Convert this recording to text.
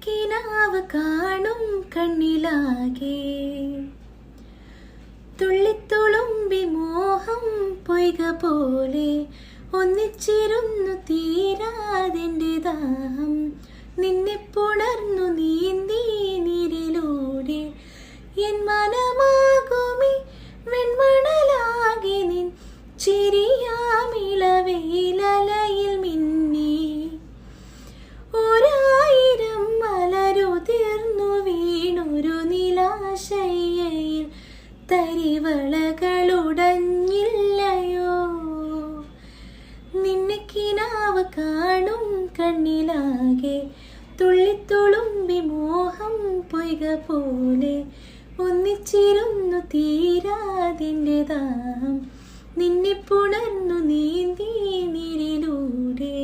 നിനക്കിനാവ് കാണും കണ്ണിലാകെ തുള്ളിത്തുളുമ്പി മോഹം പൊയ്ക പോലെ ഒന്നിച്ചിരുന്നു തീരാതിൻ്റെ ദാഹം നിന്നെ പുണർന്നു നീന്തി നീരിലൂടെ എൻ മനമാകുമി വെൺമണലാകെ നിൻ ചിരിയാമിളവയിലലയിൽ മിന്നി ഒരായിരം മലരുതിർന്നു വീണൊരു നിലാശയ്യയിൽ തരിവളകളുടഞ്ഞില്ലയോ നിന്നെ കിനാവ് കാണും കണ്ണിലാകെ തുള്ളിത്തുളുമ്പി മോഹം പൊയ്ക പോലെ ഒന്നിച്ചിരുന്നു തീരാതിൻ്റെ ദാഹം നിന്നെ പുണർന്നു നീന്തി നീരിലൂടെ.